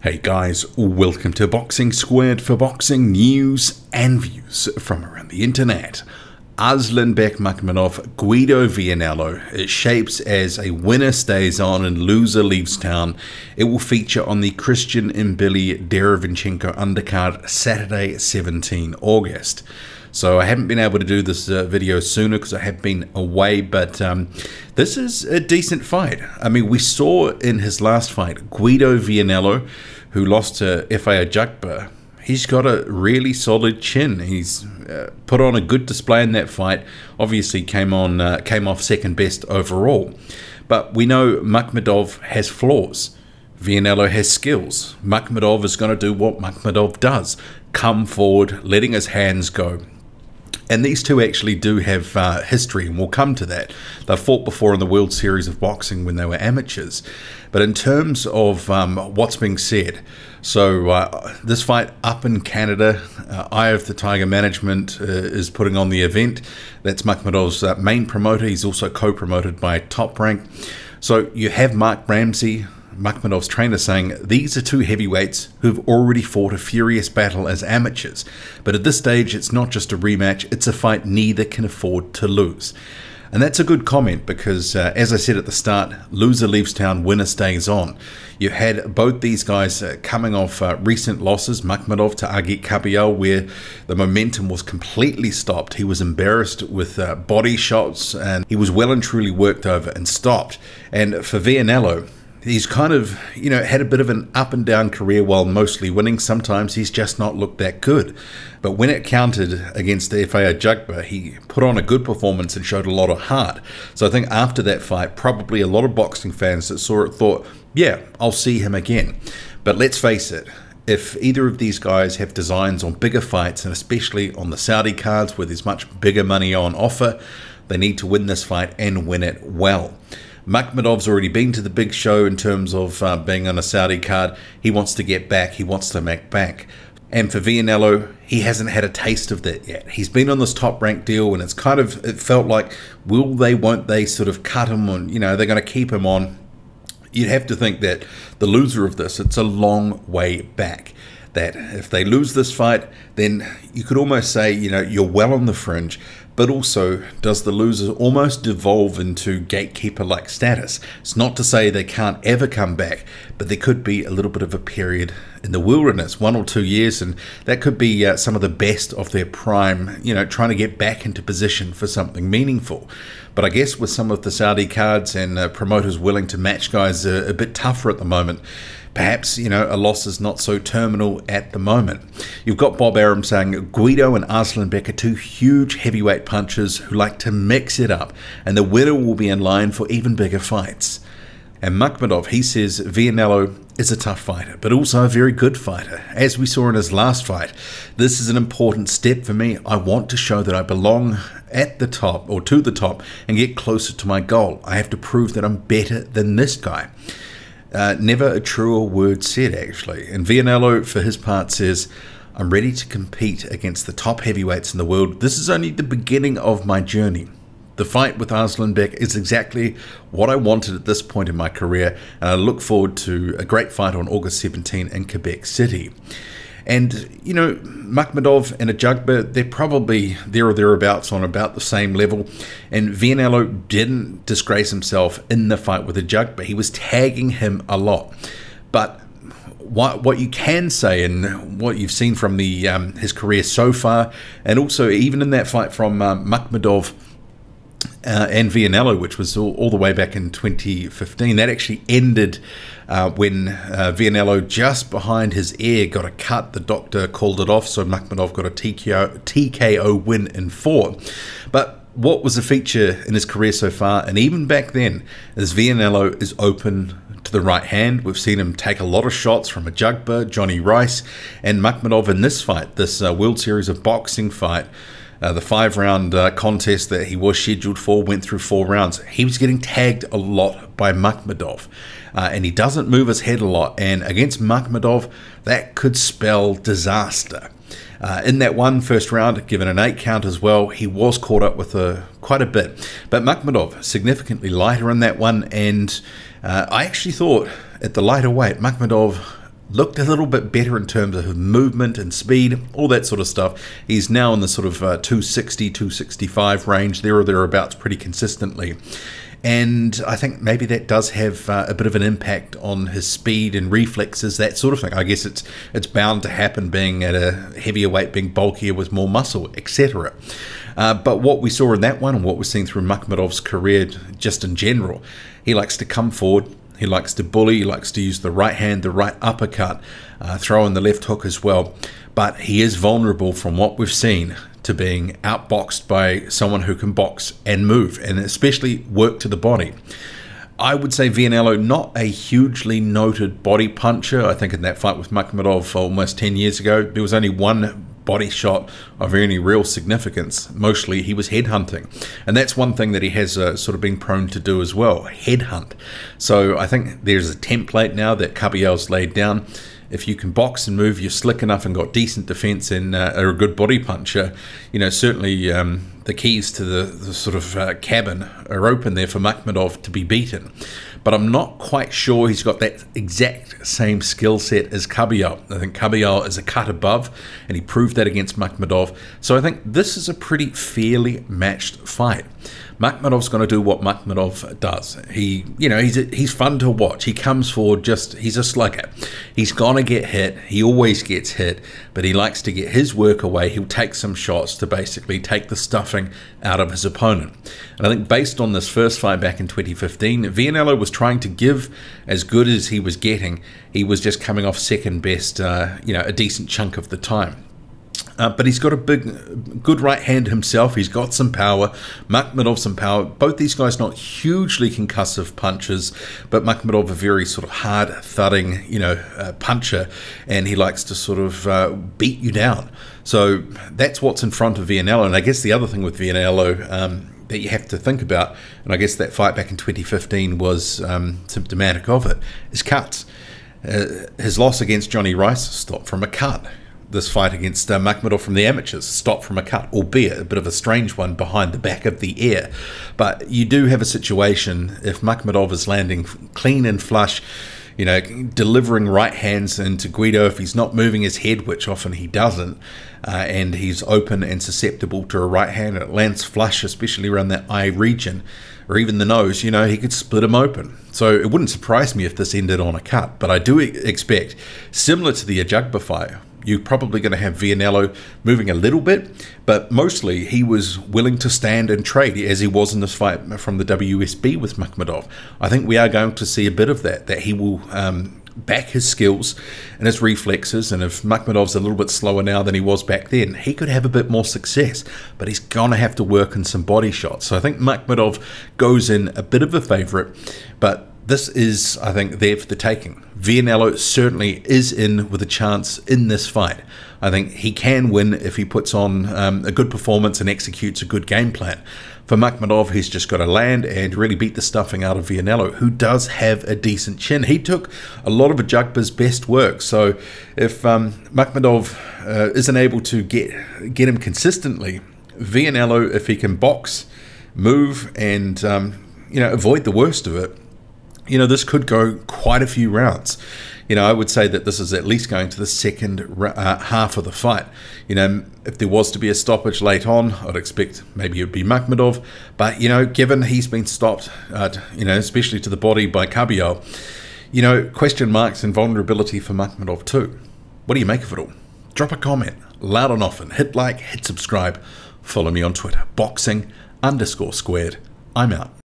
Hey guys, welcome to Boxing Squared for boxing news and views from around the internet. ARSLANBEK MAKHMUDOV, Guido Vianello. It shapes as a winner stays on and loser leaves town. It will feature on the Christian Mbili Derevinchenko undercard Saturday 17 August. So I haven't been able to do this video sooner because I have been away, but this is a decent fight. I mean, we saw in his last fight, Guido Vianello, who lost to F.A. Ajagba. He's got a really solid chin. He's put on a good display in that fight. Obviously came off second best overall. But we know Makhmudov has flaws. Vianello has skills. Makhmudov is going to do what Makhmudov does. Come forward, letting his hands go. And these two actually do have history, and we'll come to that. They've fought before in the World Series of Boxing when they were amateurs. But in terms of what's being said, so this fight up in Canada, Eye of the Tiger Management is putting on the event. That's Makhmudov's main promoter. He's also co-promoted by Top Rank. So you have Mark Ramsey, Makhmudov's trainer, saying these are two heavyweights who've already fought a furious battle as amateurs, but at this stage it's not just a rematch, it's a fight neither can afford to lose. And that's a good comment because as I said at the start, loser leaves town, winner stays on. You had both these guys coming off recent losses. Makhmudov to Agit Kabayel, where the momentum was completely stopped. He was embarrassed with body shots and he was well and truly worked over and stopped. And for Vianello, he's kind of, had a bit of an up and down career while mostly winning. Sometimes he's just not looked that good. But when it counted against F.A. Ajagba, he put on a good performance and showed a lot of heart. So I think after that fight, probably a lot of boxing fans that saw it thought, yeah, I'll see him again. But let's face it, if either of these guys have designs on bigger fights, and especially on the Saudi cards where there's much bigger money on offer, they need to win this fight and win it well. Makhmudov's already been to the big show in terms of being on a Saudi card. He wants to get back. He wants to make back. And for Vianello, he hasn't had a taste of that yet. He's been on this Top Rank deal, and it felt like, will they, won't they sort of cut him on, they're going to keep him on. You'd have to think that the loser of this, it's a long way back. That if they lose this fight, then you could almost say, you're well on the fringe. But also, does the loser almost devolve into gatekeeper-like status? It's not to say they can't ever come back, but there could be a little bit of a period in the wilderness, 1 or 2 years, and that could be some of the best of their prime, trying to get back into position for something meaningful. But I guess with some of the Saudi cards and promoters willing to match guys a bit tougher at the moment, perhaps, a loss is not so terminal at the moment. You've got Bob Arum saying Guido and ARSLANBEK are two huge heavyweight punchers who like to mix it up, and the winner will be in line for even bigger fights. And Makhmudov, he says Vianello is a tough fighter, but also a very good fighter. As we saw in his last fight, this is an important step for me. I want to show that I belong at the top, or to the top, and get closer to my goal. I have to prove that I'm better than this guy. Never a truer word said, actually. And Vianello, for his part, says, I'm ready to compete against the top heavyweights in the world. This is only the beginning of my journey. The fight with ARSLANBEK is exactly what I wanted at this point in my career, and I look forward to a great fight on August 17 in Quebec City. And, Makhmudov and Ajagba, they're probably there or thereabouts on about the same level. And Vianello didn't disgrace himself in the fight with Ajagba. He was tagging him a lot. But what you can say, and what you've seen from his career so far, and also even in that fight from Makhmudov and Vianello, which was all the way back in 2015, that actually ended when Vianello, just behind his ear, got a cut. The doctor called it off, so Makhmudov got a TKO win in 4. But what was a feature in his career so far, and even back then, is Vianello is open to the right hand. We've seen him take a lot of shots from Ajagba, Johnny Rice, and Makhmudov in this fight, this World Series of Boxing fight. The 5-round contest that he was scheduled for went through 4 rounds. He was getting tagged a lot by Makhmudov, and he doesn't move his head a lot. And against Makhmudov, that could spell disaster. In that first round, given an 8 count as well, he was caught up with quite a bit. But Makhmudov significantly lighter in that one, and I actually thought at the lighter weight, Makhmudov looked a little bit better in terms of movement and speed, all that sort of stuff. He's now in the sort of 260, 265 range, there or thereabouts, pretty consistently. And I think maybe that does have a bit of an impact on his speed and reflexes, that sort of thing. I guess it's bound to happen, being at a heavier weight, being bulkier with more muscle, etc. But what we saw in that one, and what we've seen through Makhmudov's career just in general, he likes to come forward, he likes to bully, he likes to use the right hand, the right uppercut, throw in the left hook as well. But he is vulnerable, from what we've seen, to being outboxed by someone who can box and move, and especially work to the body. I would say Vianello, not a hugely noted body puncher. I think in that fight with Makhmudov almost 10 years ago, there was only one body shot of any real significance. Mostly he was headhunting, and that's one thing that he has sort of been prone to do as well, headhunt. So I think there's a template now that Caballel's laid down. If you can box and move, you're slick enough and got decent defense and are a good body puncher, you know, certainly the keys to the sort of cabin are open there for Makhmudov to be beaten. But I'm not quite sure he's got that exact same skill set as Caballel. I think Caballel is a cut above, and he proved that against Makhmudov. So I think this is a pretty fairly matched fight. Makhmudov's going to do what Makhmudov does. He's fun to watch. He comes forward, he's a slugger. He's going to get hit. He always gets hit, but he likes to get his work away. He'll take some shots to basically take the stuffing out of his opponent. And I think based on this first fight back in 2015, Vianello was trying to give as good as he was getting. He was just coming off second best, a decent chunk of the time. But he's got a good right hand himself. He's got some power. Makhmudov some power. Both these guys not hugely concussive punchers, but Makhmudov a very sort of hard thudding, puncher, and he likes to sort of beat you down. So that's what's in front of Vianello. And I guess the other thing with Vianello that you have to think about, and I guess that fight back in 2015 was symptomatic of it, is cuts. His loss against Johnny Rice stopped from a cut. This fight against Makhmudov from the amateurs stopped from a cut, albeit a bit of a strange one behind the back of the ear. But you do have a situation, if Makhmudov is landing clean and flush, delivering right hands into Guido, if he's not moving his head, which often he doesn't, and he's open and susceptible to a right hand, and it lands flush, especially around that eye region, or even the nose, he could split him open. So it wouldn't surprise me if this ended on a cut, but I do expect, similar to the Ajagba fight, you're probably going to have Vianello moving a little bit, but mostly he was willing to stand and trade, as he was in this fight from the WSB with Makhmudov. I think we are going to see a bit of that he will back his skills and his reflexes, and if Makhmudov's a little bit slower now than he was back then, he could have a bit more success, but he's going to have to work in some body shots. So I think Makhmudov goes in a bit of a favourite, but this is, I think, there for the taking. Vianello certainly is in with a chance in this fight. I think he can win if he puts on a good performance and executes a good game plan. For Makhmudov, he's just got to land and really beat the stuffing out of Vianello, who does have a decent chin. He took a lot of Ajagba's best work. So if Makhmudov isn't able to get him consistently, Vianello, if he can box, move, and avoid the worst of it, this could go quite a few rounds. I would say that this is at least going to the second half of the fight. If there was to be a stoppage late on, I'd expect maybe it would be Makhmudov. But, given he's been stopped, especially to the body by Caballel, question marks and vulnerability for Makhmudov too. What do you make of it all? Drop a comment, loud and often. Hit like, hit subscribe. Follow me on Twitter, boxing_squared. I'm out.